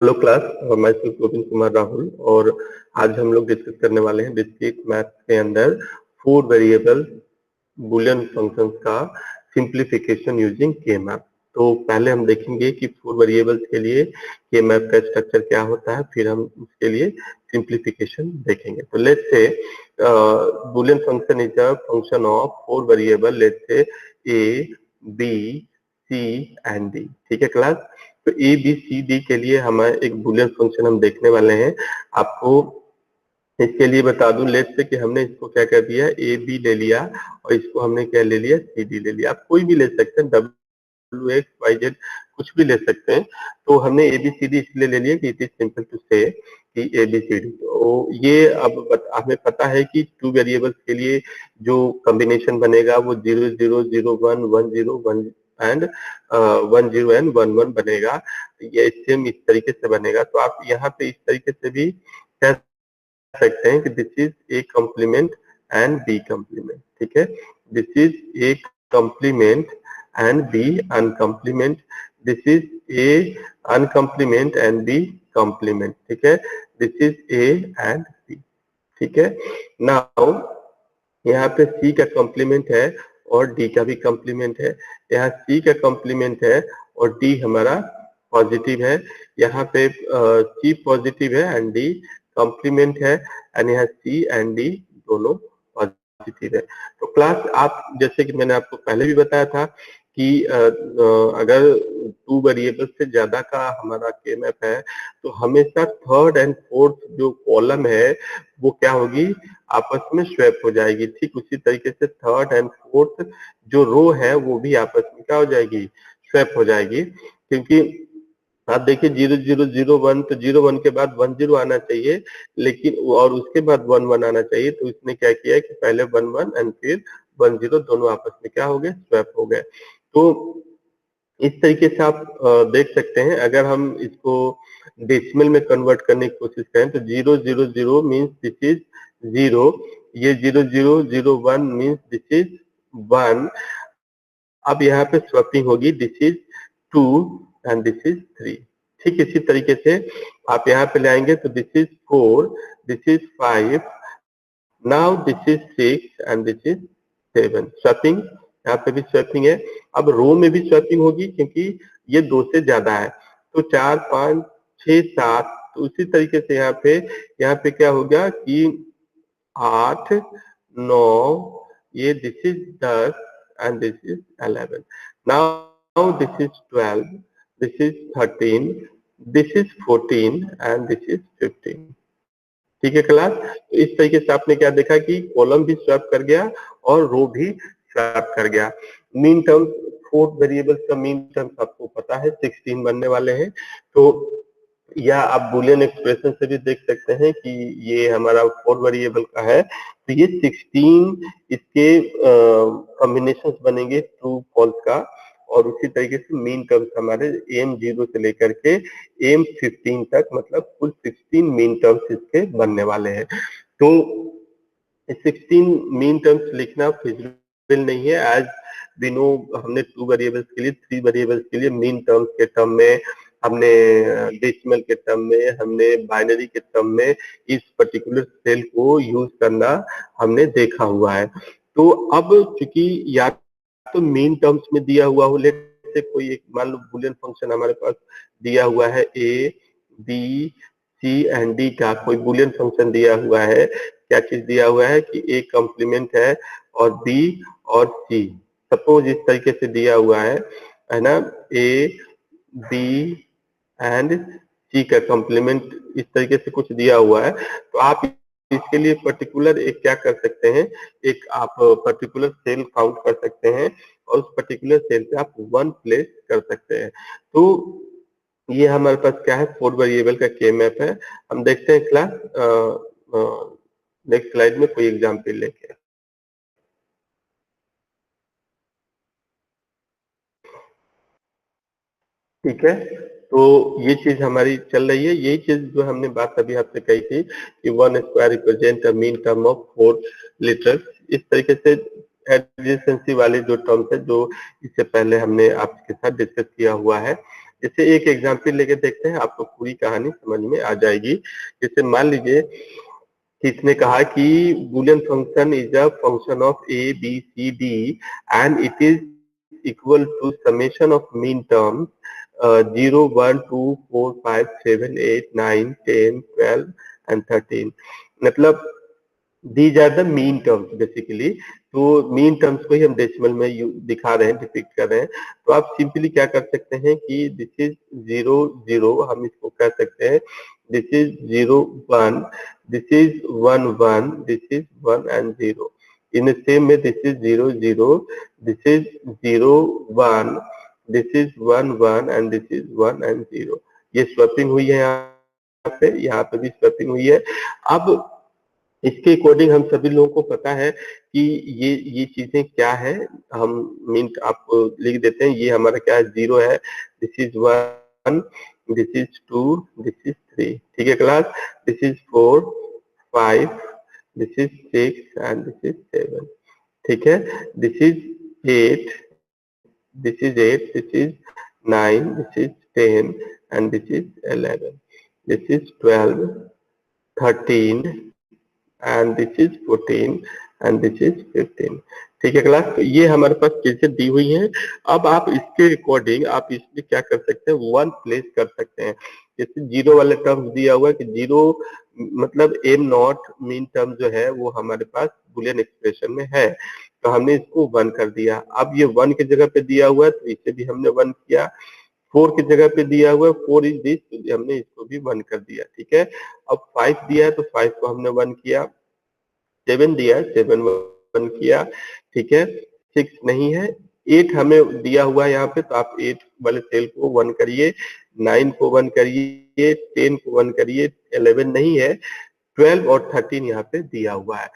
Hello class, मैं श्री गोविंद कुमार राहुल और आज हम लोग डिस्कस करने वाले हैं डिस्क्रीट मैथ्स के अंदर 4 वेरिएबल बूलियन फंक्शंस का सिंप्लीफिकेशन यूजिंग के मैप। तो पहले हम देखेंगे कि 4 वेरिएबल्स के लिए के मैप का स्ट्रक्चर क्या होता है, फिर हम उसके लिए सिंप्लीफिकेशन देखेंगे। तो let's say Boolean function is a function of 4 variable, let's say A, B, C and D. ठीक है क्लास, तो ए बी सी डी के लिए हमारे एक बूलियन फंक्शन हम देखने वाले हैं। आपको इसके लिए बता दूं, लेट्स से कि हमने इसको क्या कर दिया, ए बी ले लिया और इसको हमने क्या ले लिया, सी डी ले लिया। आप कोई भी ले सकते हैं, डब्ल्यू एक्स वाई जेड कुछ भी ले सकते हैं। तो हमने ए बी सी डी इसलिए ले लिया कि इट इज सिंपल टू से कि ए बी सी डी। तो ये अब हमें पता है कि 2 वेरिएबल्स के लिए जो कॉम्बिनेशन बनेगा वो 0 0 0 1 1 0 1 एंड 1 0 एंड 1 1 बनेगा। ये सेम इस तरीके से बनेगा। तो आप यहाँ पे इस तरीके से भी कह सकते हैं कि this is A complement and B complement. ठीक है, this is A complement and B uncomplement, this is A uncomplement and B complement. ठीक है, this is A and B. ठीक है, नाउ यहाँ पे सी का कॉम्प्लीमेंट है और डी का भी कॉम्प्लीमेंट है। यहाँ सी का कॉम्प्लीमेंट है और डी हमारा पॉजिटिव है। यहाँ पे सी पॉजिटिव है एंड डी कॉम्प्लीमेंट है, एंड यहाँ सी एंड डी दोनों पॉजिटिव है। तो क्लास, आप जैसे कि मैंने आपको पहले भी बताया था कि अगर 2 वेरिएबल से ज्यादा का हमारा के मैप है तो हमेशा थर्ड एंड फोर्थ जो कॉलम है वो क्या होगी, आपस में स्वैप हो जाएगी। ठीक उसी तरीके से थर्ड एंड फोर्थ जो रो है वो भी आपस में क्या हो जाएगी, स्वैप हो जाएगी। क्योंकि आप देखिए 0 0 0 1, तो 0 1 के बाद 1 0 आना चाहिए, लेकिन और उसके बाद 1 1 आना चाहिए। तो इसने क्या किया कि पहले 1 1 एंड फिर 1 0 दोनों आपस में क्या हो गए, स्वैप हो गए। तो इस तरीके से आप देख सकते हैं। अगर हम इसको डेसिमल में कन्वर्ट करने की कोशिश करें तो 0 0 0 मीन्स दिस इज 0, ये 0 0 0 1 मीन्स दिस इज 1। अब यहाँ पे स्वैपिंग होगी, this is 2 and this is 3। ठीक इसी तरीके से आप यहाँ पे लाएंगे तो this is 4, this is 5, now this is 6 and this is 7। Swapping, यहाँ पे भी स्वैपिंग है। अब रो में भी स्वैपिंग होगी क्योंकि ये 2 से ज्यादा है। तो 4 5 6 7, तो उसी तरीके से यहाँ पे क्या होगा कि 8 9, ये this is 10 and this is 11। Now this is 12, this is 13, this is 14 and this is 15। ठीक है क्लास, तो इस तरीके से आपने क्या देखा कि कॉलम भी स्वैप कर गया और रो भी स्वैप कर गया। मीन टर्म्स, 4 वेरिएबल्स का मीन टर्म्स आपको पता है 16 बनने वाले हैं। तो या आप बूलियन एक्सप्रेशन से भी देख सकते हैं कि ये हमारा 4 वेरिएबल का है, तो ये 16 इसके कॉम्बिनेशंस बनेंगे ट्रू फॉल्स का। और उसी तरीके से मीन टर्म्स हमारे एम 0 से लेकर के एम 15 तक, मतलब कुल 16 मीन टर्म्स इसके बनने वाले हैं। तो 16 मीन टर्म्स लिखना फिजिबल नहीं है। एज वी नो, हमने 2 वेरिएबल्स के लिए, 3 वेरिएबल्स के लिए मीन टर्म्स के टर्म में, हमने डेसिमल के टर्म में, हमने बाइनरी के टर्म में इस पर्टिकुलर सेल को यूज करना हमने देखा हुआ है। तो अब चूंकि या तो मीन टर्म्स में दिया हुआ हो, लेट से कोई एक मान लो बूलियन फंक्शन हमारे पास दिया हुआ है, A B C and D का कोई बूलियन फंक्शन दिया हुआ है। क्या चीज दिया हुआ है कि ए कॉम्प्लीमेंट है और बी और सी, सपोज इस तरीके से दिया हुआ है ना, ए बी एंड सी का कॉम्प्लीमेंट इस तरीके से कुछ दिया हुआ है। तो आप इसके लिए पर्टिकुलर एक क्या कर सकते हैं, एक आप पर्टिकुलर सेल काउंट कर सकते हैं और उस पर्टिकुलर सेल पे आप 1 प्लेस कर सकते हैं। तो ये हमारे पास क्या है, 4 वेरिएबल का के मैप है। हम देखते हैं क्लास नेक्स्ट स्लाइड में कोई एग्जाम्पल लेके। ठीक है, तो ये चीज हमारी चल रही है। यही चीज जो हमने बात अभी आपसे कही थी कि 1 square represent a mean term of 4 litres. इस तरीके से एडजेसेंसी वाले जो टर्म्स है, जो इससे पहले हमने आपके साथ डिस्कस किया हुआ है। जैसे एक एग्जाम्पल लेके देखते हैं, आपको पूरी कहानी समझ में आ जाएगी। जैसे मान लीजिए कि इसने कहा कि Boolean function is a function of A B C D and it is equal to summation of min terms 0 1 2 4 5 7 8 9 10 12 and 13। मतलब these are the min terms basically. तो मीन टर्म्स को ही हम डेसिमल में दिखा रहे हैं, डिपिक्ट कर रहे हैं। तो आप सिंपली क्या कर सकते हैं कि दिस इज 0 0, हम इसको कह सकते हैं this is 0 1, this is 1 1, this is 1 and 0। इन सेम में this is 0 0, this is 0 1, this is 1 1 and this is 1 and 0। ये स्वैपिंग हुई है यहाँ पे भी स्वैपिंग हुई है। अब इसके अकॉर्डिंग हम सभी लोगों को पता है कि ये चीजें क्या है। हम मिनट आपको लिख देते हैं। ये हमारा क्या है, 0 है, this is 1, this is 2, this is 3। ठीक है class, this is 4 5, this is 6 and this is 7। ठीक है, this is 8, this is 8, this is 9, this is 10 and this is 11, this is 12, 13 and this is 14 and this is 15। ठीक है class, तो ये हमारे पास चीजें दी हुई हैं। अब आप इसके अकॉर्डिंग आप इसमें क्या कर सकते हैं, 1 प्लेस कर सकते हैं। जैसे 0 वाले टर्म्स दिया हुआ है कि 0 मतलब एम नॉट मीन टर्म जो है वो हमारे पास बुलियन एक्सप्रेशन में है, तो हमने इसको 1 कर दिया। अब ये 1 की जगह पे दिया हुआ है तो इसे भी हमने 1 किया। 4 की जगह पे दिया हुआ है 4 इज दिस, तो हमने इसको भी 1 कर दिया। ठीक है, अब 5 दिया है तो 5 को हमने 1 किया। 7 दिया है, 7 1 किया। ठीक है, 6 नहीं है। 8 हमें दिया हुआ है यहाँ पे, तो आप 8 वाले सेल को 1 करिए, 9 को 1 करिए, 10 को 1 करिए, 11 नहीं है, 12 और 13 यहाँ पे दिया हुआ है।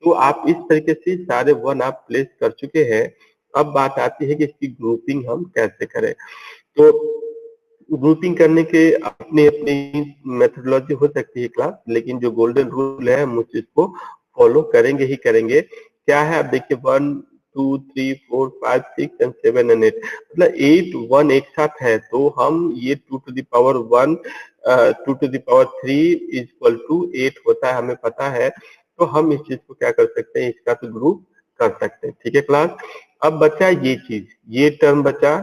तो आप इस तरीके से सारे 1 आप प्लेस कर चुके हैं। अब बात आती है कि इसकी ग्रुपिंग हम कैसे करें। तो ग्रुपिंग करने के अपनी अपनी मेथोडोलॉजी हो सकती है क्लास, लेकिन जो गोल्डन रूल है हम उस चीज को फॉलो करेंगे ही करेंगे। क्या है, आप देखिए 1 2 3 4 5 6 एंड 7 एंड 8, मतलब 8 1 एक साथ है, तो हम ये 2 to the power 1 2 to the power 3 is equal to 8 होता है, हमें पता है। तो हम इस चीज को क्या कर सकते हैं, इसका तो ग्रुप कर सकते हैं। ठीक है क्लास, अब बचा ये चीज, ये टर्म बचा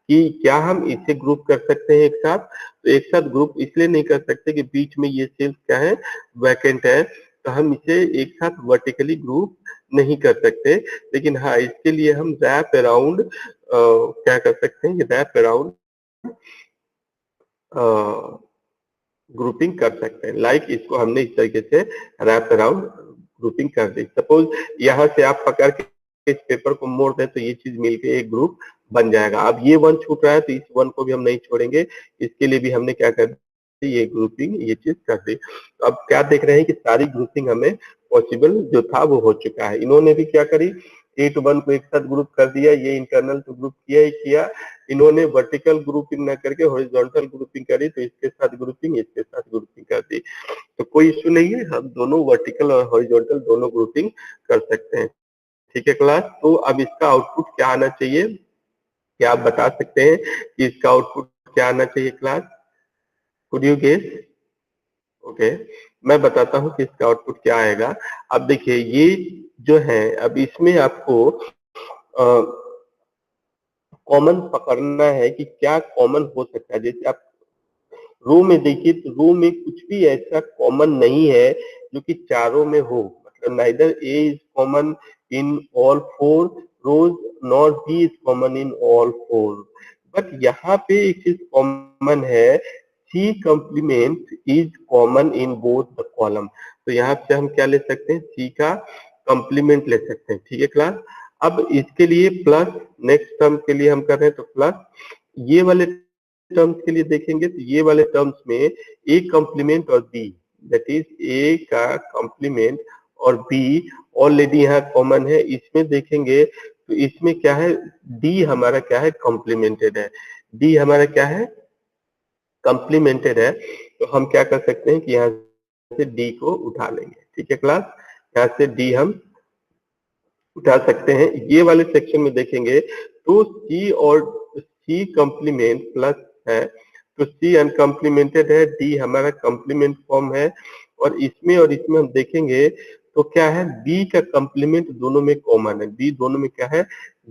कि क्या हम इसे ग्रुप कर सकते हैं एक साथ। तो एक साथ ग्रुप इसलिए नहीं कर सकते कि बीच में ये सेल्स क्या है, वैकेंट है, तो हम इसे एक साथ वर्टिकली ग्रुप नहीं कर सकते। लेकिन हाँ, इसके लिए हम रैप अराउंड क्या कर सकते हैं, रैप अराउंड ग्रुपिंग कर सकते हैं। लाइक इसको हमने इस तरीके से रैप अराउंड ग्रुपिंग कर दी। सपोज यहाँ से आप पकड़ के इस पेपर को मोड़ दें तो ये चीज मिलके एक ग्रुप बन जाएगा। अब ये 1 छूट रहा है तो इस 1 को भी हम नहीं छोड़ेंगे, इसके लिए भी हमने क्या कर दी, ये ग्रुपिंग ये चीज कर दी। तो अब क्या देख रहे हैं कि सारी ग्रुपिंग हमें पॉसिबल जो था वो हो चुका है। इन्होंने भी क्या करी, 8 1 को एक साथ ग्रुप कर दिया, ये इंटरनल तो ग्रुप किया ही किया। इन्होंने वर्टिकल ग्रुपिंग ना करके हॉरिजॉन्टल ग्रुपिंग करी, तो इसके साथ ग्रुपिंग इसके साथ ग्रुपिंग कर दी। तो कोई इश्यू नहीं है, हम दोनों वर्टिकल और हॉरिजॉन्टल दोनों ग्रुपिंग कर सकते हैं। ठीक है क्लास, तो अब इसका आउटपुट क्या आना चाहिए, क्या आप बता सकते हैं कि इसका आउटपुट क्या आना चाहिए class, could you guess. Okay, मैं बताता हूँ कि इसका आउटपुट क्या आएगा। अब देखिए ये जो है, अब इसमें आपको कॉमन पकड़ना है कि क्या कॉमन हो सकता है। जैसे आप रो में देखिए तो रो में कुछ भी ऐसा कॉमन नहीं है जो कि चारों में हो, मतलब neither A is common in all 4 rows not B is common in all 4। But यहाँ पे एक चीज कॉमन है, C complement is common in both the column. तो यहाँ से हम क्या ले सकते हैं, सी का कॉम्प्लीमेंट ले सकते हैं। ठीक है क्लास, अब इसके लिए प्लस, नेक्स्ट टर्म के लिए हम कर रहे हैं तो प्लस, ये वाले टर्म्स के लिए देखेंगे तो ये वाले टर्म्स में ए कॉम्प्लीमेंट और बी, दैट इज ए का कॉम्प्लीमेंट और बी ऑलरेडी यहाँ कॉमन है। इसमें देखेंगे तो इसमें क्या है, डी हमारा क्या है, कॉम्प्लीमेंटेड है। डी हमारा क्या है, कॉम्प्लीमेंटेड है। तो हम क्या कर सकते हैं कि यहाँ से डी को उठा लेंगे। ठीक है क्लास, यहाँ से डी हम उठा सकते हैं। ये वाले सेक्शन में देखेंगे तो सी और सी कॉम्प्लीमेंट प्लस है, तो सी अनकम्प्लीमेंटेड है, डी हमारा कम्प्लीमेंट फॉर्म है, और इसमें हम देखेंगे तो क्या है, बी का कम्प्लीमेंट दोनों में कॉमन है, बी दोनों में क्या है,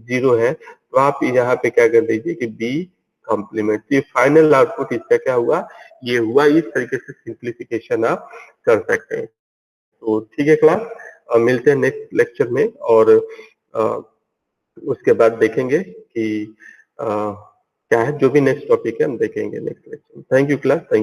0 है, तो आप यहाँ पे क्या कर दीजिए कि बी कॉम्प्लीमेंट। ये फाइनल आउटपुट इसका क्या हुआ, ये हुआ। इस तरीके से सिंप्लीफिकेशन आप कर सकते हैं। तो ठीक है क्लास, मिलते हैं नेक्स्ट लेक्चर में, और उसके बाद देखेंगे कि क्या है, जो भी नेक्स्ट टॉपिक है हम देखेंगे नेक्स्ट लेक्चर में। Thank you class, thank